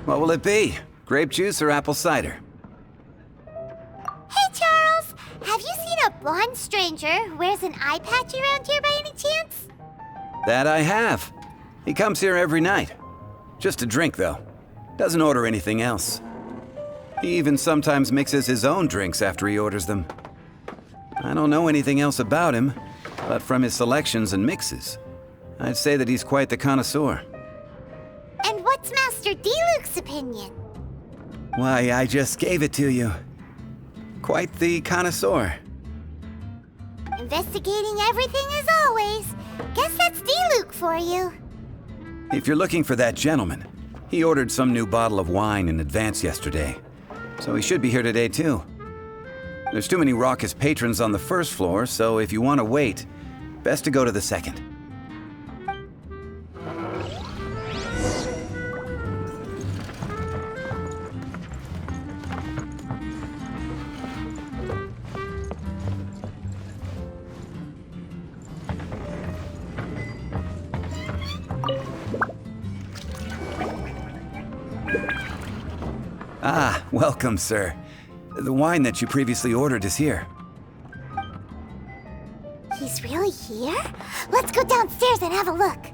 What will it be? Grape juice or apple cider? Hey, Charles! Have you seen a blonde stranger who wears an eye patch around here by any chance? That I have. He comes here every night. Just to drink, though. Doesn't order anything else. He even sometimes mixes his own drinks after he orders them. I don't know anything else about him, but from his selections and mixes, I'd say that he's quite the connoisseur. And what's Master D-Luke's opinion? Why, I just gave it to you. Quite the connoisseur. Investigating everything as always. Guess that's D-Luke for you. If you're looking for that gentleman, he ordered some new bottle of wine in advance yesterday, so he should be here today too. There's too many raucous patrons on the first floor, so if you want to wait, best to go to the second. Ah, welcome, sir. The wine that you previously ordered is here. He's really here? Let's go downstairs and have a look.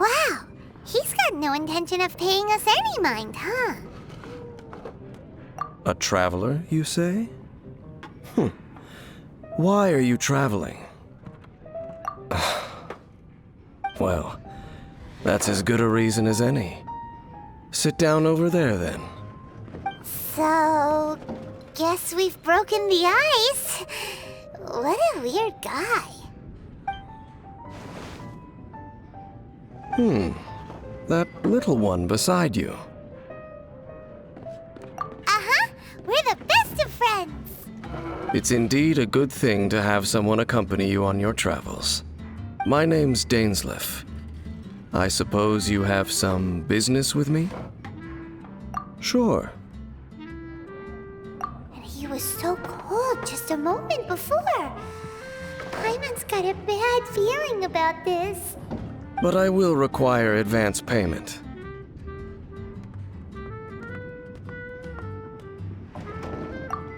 Wow, he's got no intention of paying us any mind, huh? A traveler, you say? Why are you traveling? Well, that's as good a reason as any. Sit down over there, then. So, guess we've broken the ice. What a weird guy. That little one beside you. Uh-huh, we're the best of friends. It's indeed a good thing to have someone accompany you on your travels. My name's Dainsleif. I suppose you have some business with me? Sure. And he was so cold just a moment before. Paimon's got a bad feeling about this. But I will require advance payment.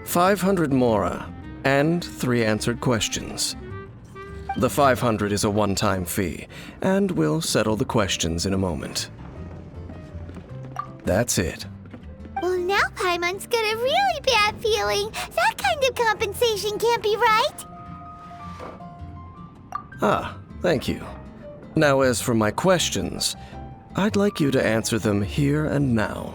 $500 mora, and 3 answered questions. The 500 is a one-time fee, and we'll settle the questions in a moment. That's it. Well, now Paimon's got a really bad feeling. That kind of compensation can't be right. Ah, thank you. Now, as for my questions, I'd like you to answer them here and now.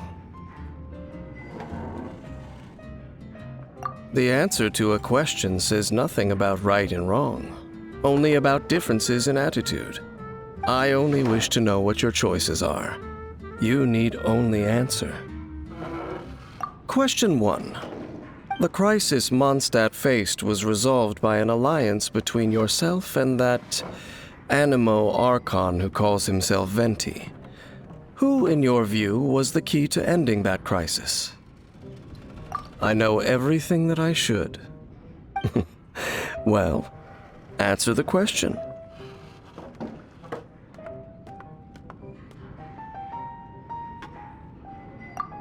The answer to a question says nothing about right and wrong, only about differences in attitude. I only wish to know what your choices are. You need only answer. Question 1. The crisis Mondstadt faced was resolved by an alliance between yourself and that Animo Archon who calls himself Venti. Who, in your view, was the key to ending that crisis? I know everything that I should. Well, answer the question.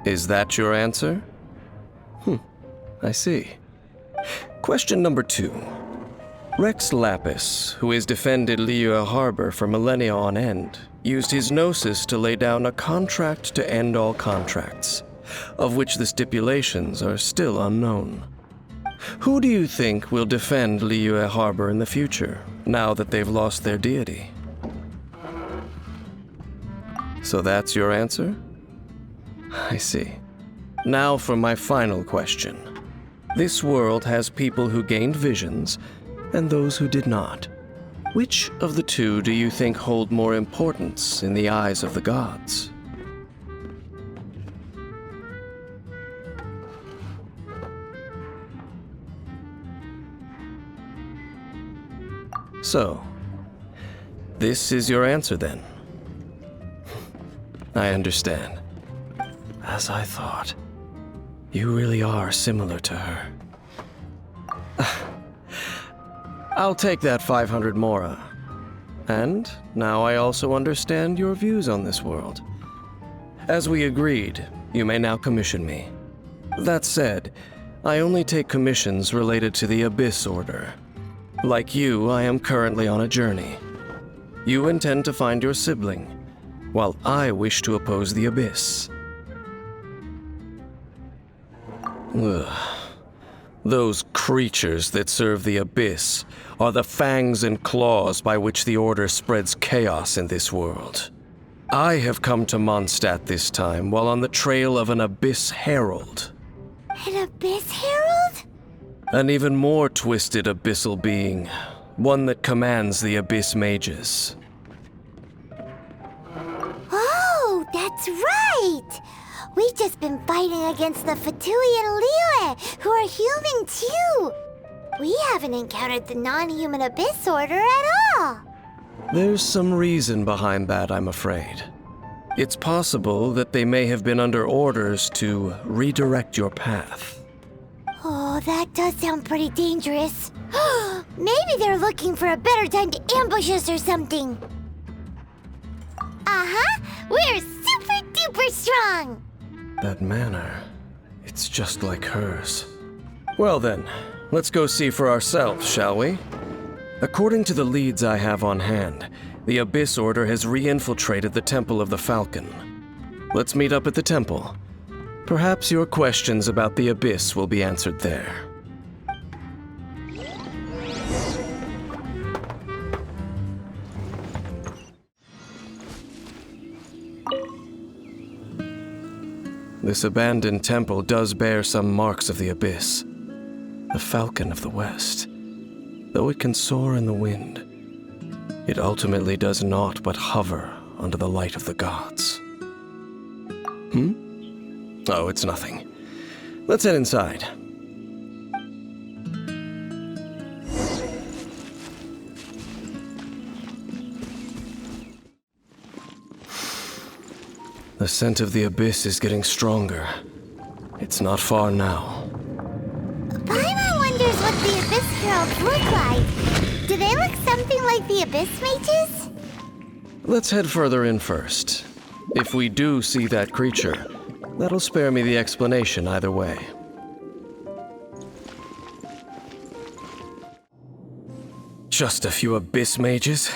Is that your answer? I see. Question number 2. Rex Lapis, who has defended Lair Harbor for millennia on end, used his gnosis to lay down a contract to end all contracts, of which the stipulations are still unknown. Who do you think will defend Lair Harbor in the future, now that they've lost their deity? So that's your answer? I see. Now for my final question. This world has people who gained visions, and those who did not. Which of the two do you think hold more importance in the eyes of the gods? So, this is your answer then? I understand. As I thought. You really are similar to her. I'll take that 500 mora. And now I also understand your views on this world. As we agreed, you may now commission me. That said, I only take commissions related to the Abyss Order. Like you, I am currently on a journey. You intend to find your sibling, while I wish to oppose the Abyss. Ugh. Those creatures that serve the Abyss are the fangs and claws by which the Order spreads chaos in this world. I have come to Mondstadt this time while on the trail of an Abyss Herald. An Abyss Herald? An even more twisted abyssal being, one that commands the Abyss Mages. Oh, that's right! We've just been fighting against the Fatui and Lair, who are human too! We haven't encountered the non-human Abyss Order at all! There's some reason behind that, I'm afraid. It's possible that they may have been under orders to redirect your path. Oh, that does sound pretty dangerous. Maybe they're looking for a better time to ambush us or something. Uh-huh! We're super duper strong! That manner, it's just like hers. Well then, let's go see for ourselves, shall we? According to the leads I have on hand, the Abyss Order has re-infiltrated the Temple of the Falcon. Let's meet up at the temple. Perhaps your questions about the Abyss will be answered there. This abandoned temple does bear some marks of the Abyss. The Falcon of the West. Though it can soar in the wind, it ultimately does naught but hover under the light of the gods. Oh, it's nothing. Let's head inside. The scent of the Abyss is getting stronger. It's not far now. Paimon wonders what the Abyss Heralds look like. Do they look something like the Abyss Mages? Let's head further in first. If we do see that creature, that'll spare me the explanation either way. Just a few Abyss Mages?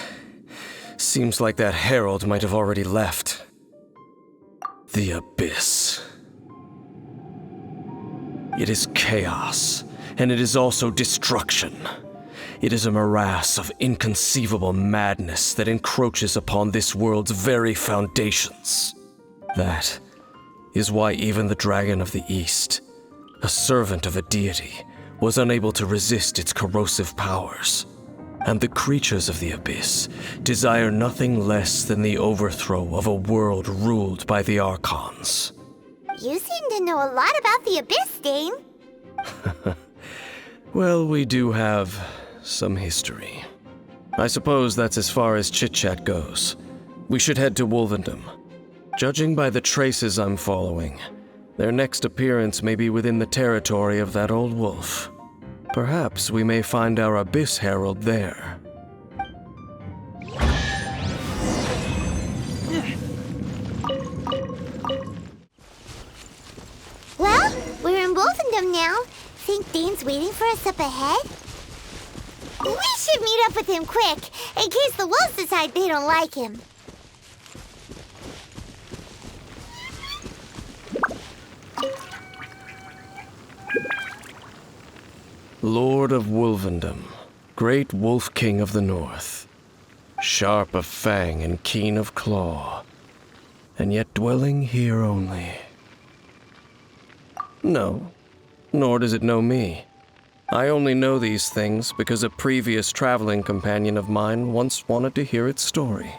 Seems like that Herald might have already left. The Abyss. It is chaos, and it is also destruction. It is a morass of inconceivable madness that encroaches upon this world's very foundations. That is why even the Dragon of the East, a servant of a deity, was unable to resist its corrosive powers. And the creatures of the Abyss desire nothing less than the overthrow of a world ruled by the Archons. You seem to know a lot about the Abyss, Dane. Well, we do have some history. I suppose that's as far as chit-chat goes. We should head to Wolvendom. Judging by the traces I'm following, their next appearance may be within the territory of that old wolf. Perhaps we may find our Abyss Herald there. Well, we're in Wolfendom now. Think Dane's waiting for us up ahead? We should meet up with him quick, in case the wolves decide they don't like him. Lord of Wolvendom, great Wolf King of the North, sharp of fang and keen of claw, and yet dwelling here only. No, nor does it know me. I only know these things because a previous traveling companion of mine once wanted to hear its story.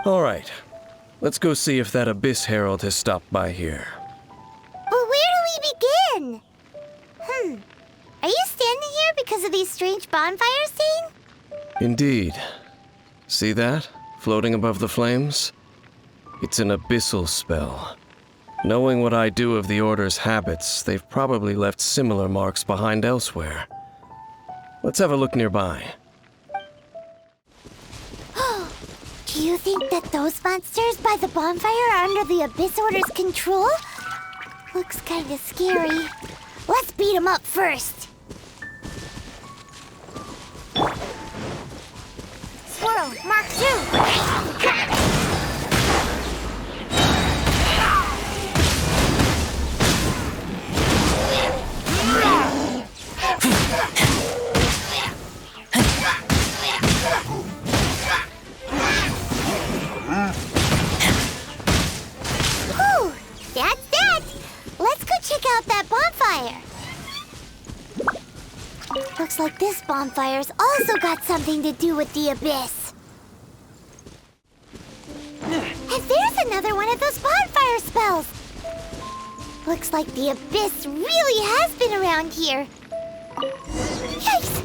All right, let's go see if that Abyss Herald has stopped by here. But where do we begin? Are you standing here because of these strange bonfires, Dane? Indeed. See that? Floating above the flames? It's an abyssal spell. Knowing what I do of the Order's habits, they've probably left similar marks behind elsewhere. Let's have a look nearby. Do you think that those monsters by the bonfire are under the Abyss Order's control? Looks kinda scary. Let's beat them up first. Swirl, Mark 2! Whew, that's that! Let's go check out that bonfire. Looks like this bonfire's also got something to do with the Abyss. And there's another one of those bonfire spells. Looks like the Abyss really has been around here. Yikes!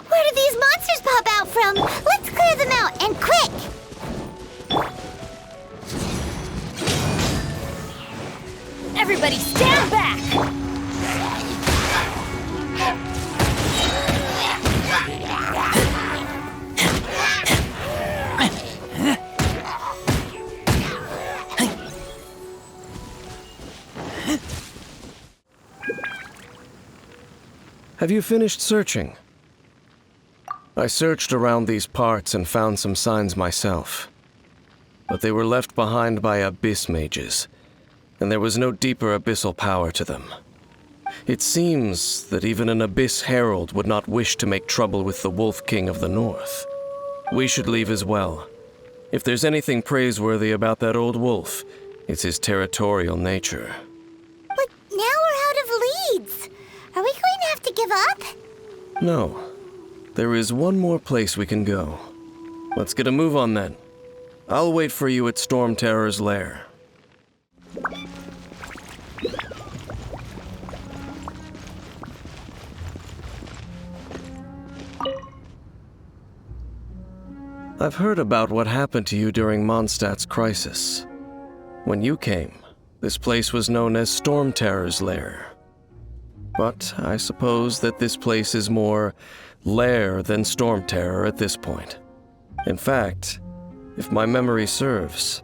Where did these monsters pop out from? Let's clear them out, and quick! Everybody stand back! Have you finished searching? I searched around these parts and found some signs myself. But they were left behind by abyss mages, and there was no deeper abyssal power to them. It seems that even an abyss herald would not wish to make trouble with the Wolf King of the North. We should leave as well. If there's anything praiseworthy about that old wolf, it's his territorial nature. But now we're out of leads. Are we going to have to give up? No. There is one more place we can go. Let's get a move on then. I'll wait for you at Storm Terror's lair. I've heard about what happened to you during Mondstadt's crisis. When you came, this place was known as Storm Terror's lair. But I suppose that this place is more Lair than Storm Terror at this point. In fact, if my memory serves,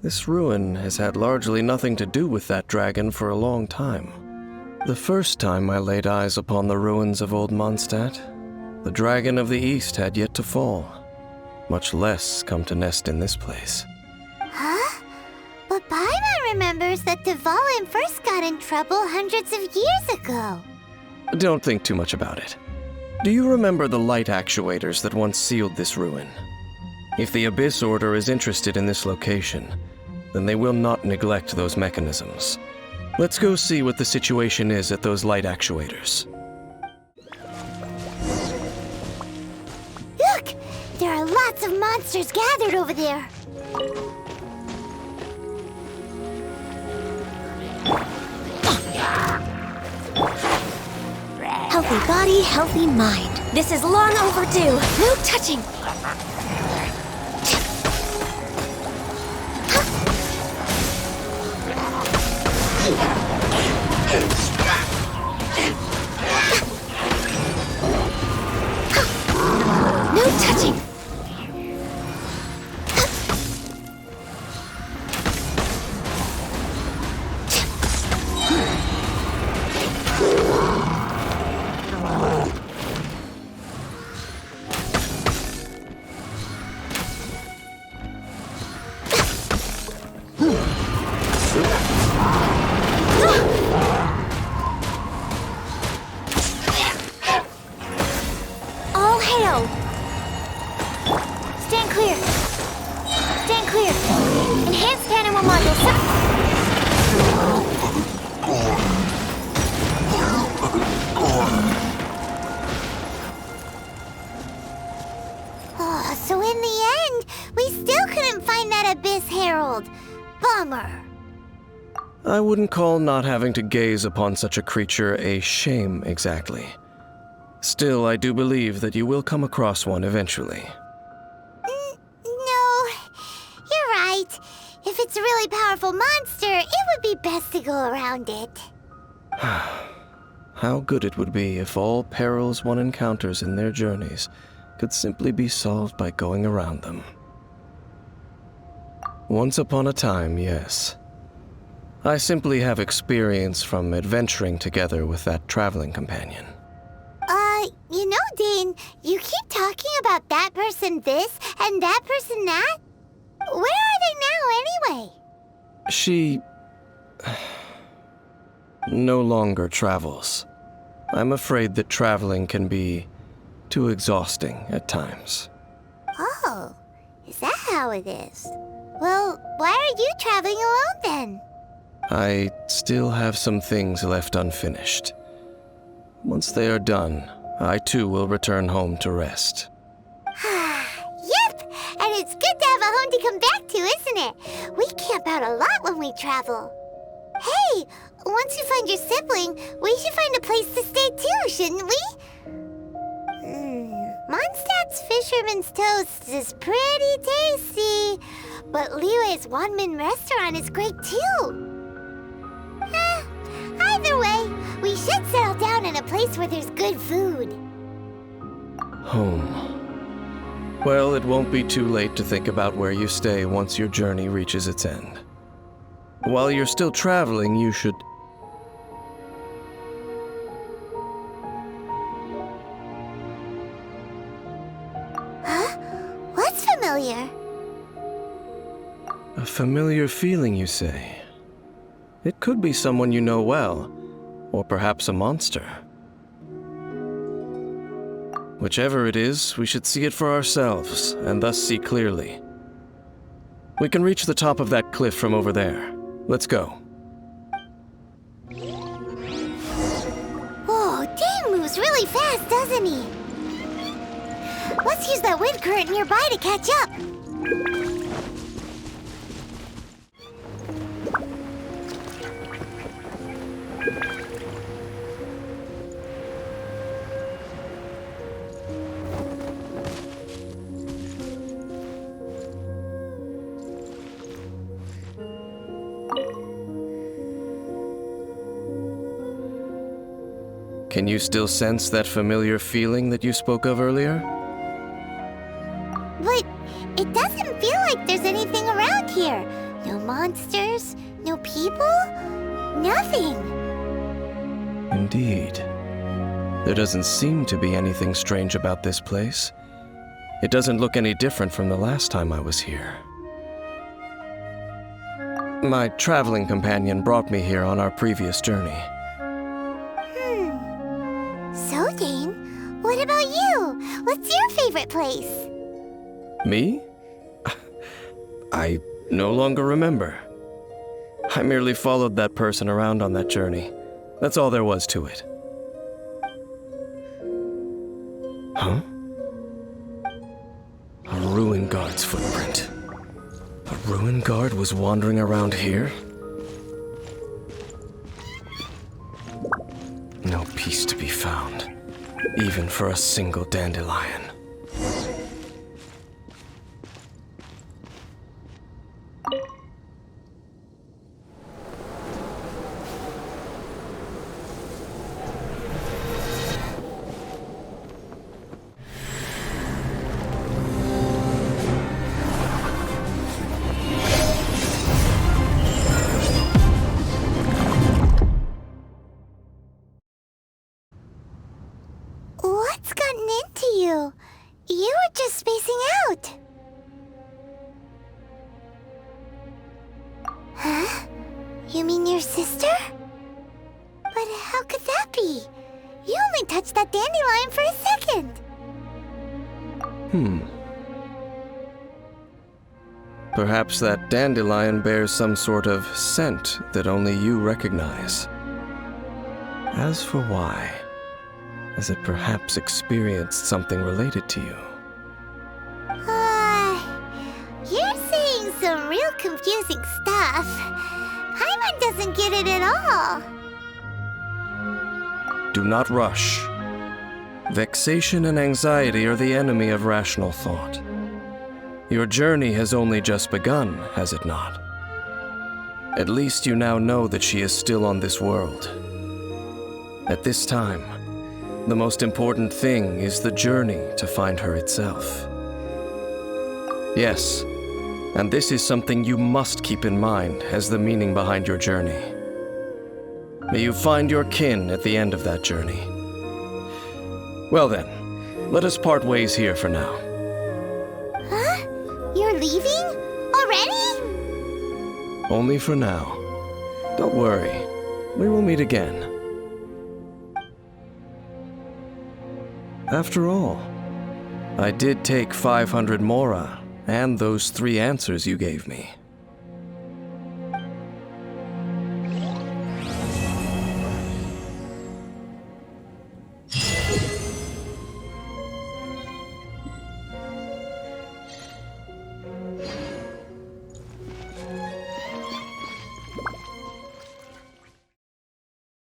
this ruin has had largely nothing to do with that dragon for a long time. The first time I laid eyes upon the ruins of Old Mondstadt, the dragon of the East had yet to fall, much less come to nest in this place. Huh? But Paimon remembers that Dvalin first got in trouble hundreds of years ago. Don't think too much about it. Do you remember the light actuators that once sealed this ruin? If the Abyss Order is interested in this location, then they will not neglect those mechanisms. Let's go see what the situation is at those light actuators. Look! There are lots of monsters gathered over there. Healthy body, healthy mind. This is long overdue. No touching. No touching. All hail! Stand clear. Stand clear. Enhanced animal module. Oh, so in the end, we still couldn't find that Abyss Herald. Bummer. I wouldn't call not having to gaze upon such a creature a shame exactly. Still, I do believe that you will come across one eventually. No, you're right. If it's a really powerful monster, it would be best to go around it. How good it would be if all perils one encounters in their journeys could simply be solved by going around them. Once upon a time, yes. I simply have experience from adventuring together with that traveling companion. You know, Dane, you keep talking about that person this and that person that. Where are they now, anyway? She no longer travels. I'm afraid that traveling can be too exhausting at times. Oh, is that how it is? Well, why are you traveling alone then? I still have some things left unfinished. Once they are done, I too will return home to rest. Yep, and it's good to have a home to come back to, isn't it? We camp out a lot when we travel. Hey, once you find your sibling, we should find a place to stay too, shouldn't we? Mondstadt's Fisherman's Toast is pretty tasty, but Liyue's Wanmin restaurant is great too. Either way, we should settle down in a place where there's good food. Home. Well, it won't be too late to think about where you stay once your journey reaches its end. While you're still traveling, you should... Huh? What's familiar? A familiar feeling, you say? It could be someone you know well, or perhaps a monster. Whichever it is, we should see it for ourselves, and thus see clearly. We can reach the top of that cliff from over there. Let's go. Whoa, Dane moves really fast, doesn't he? Let's use that wind current nearby to catch up. Can you still sense that familiar feeling that you spoke of earlier? But it doesn't feel like there's anything around here. No monsters, no people, nothing. Indeed. There doesn't seem to be anything strange about this place. It doesn't look any different from the last time I was here. My traveling companion brought me here on our previous journey. So, Dane, what about you? What's your favorite place? Me? I no longer remember. I merely followed that person around on that journey. That's all there was to it. Huh? A ruin guard's footprint. A ruin guard was wandering around here? No peace to be found, even for a single dandelion. What's gotten into you? You were just spacing out. Huh? You mean your sister? But how could that be? You only touched that dandelion for a second. Perhaps that dandelion bears some sort of scent that only you recognize. As for why, has it perhaps experienced something related to you? You're saying some real confusing stuff. Paimon doesn't get it at all. Do not rush. Vexation and anxiety are the enemy of rational thought. Your journey has only just begun, has it not? At least you now know that she is still on this world. At this time, the most important thing is the journey to find her itself. Yes, and this is something you must keep in mind as the meaning behind your journey. May you find your kin at the end of that journey. Well then, let us part ways here for now. Huh? You're leaving? Already? Only for now. Don't worry, we will meet again. After all, I did take 500 mora and those 3 answers you gave me.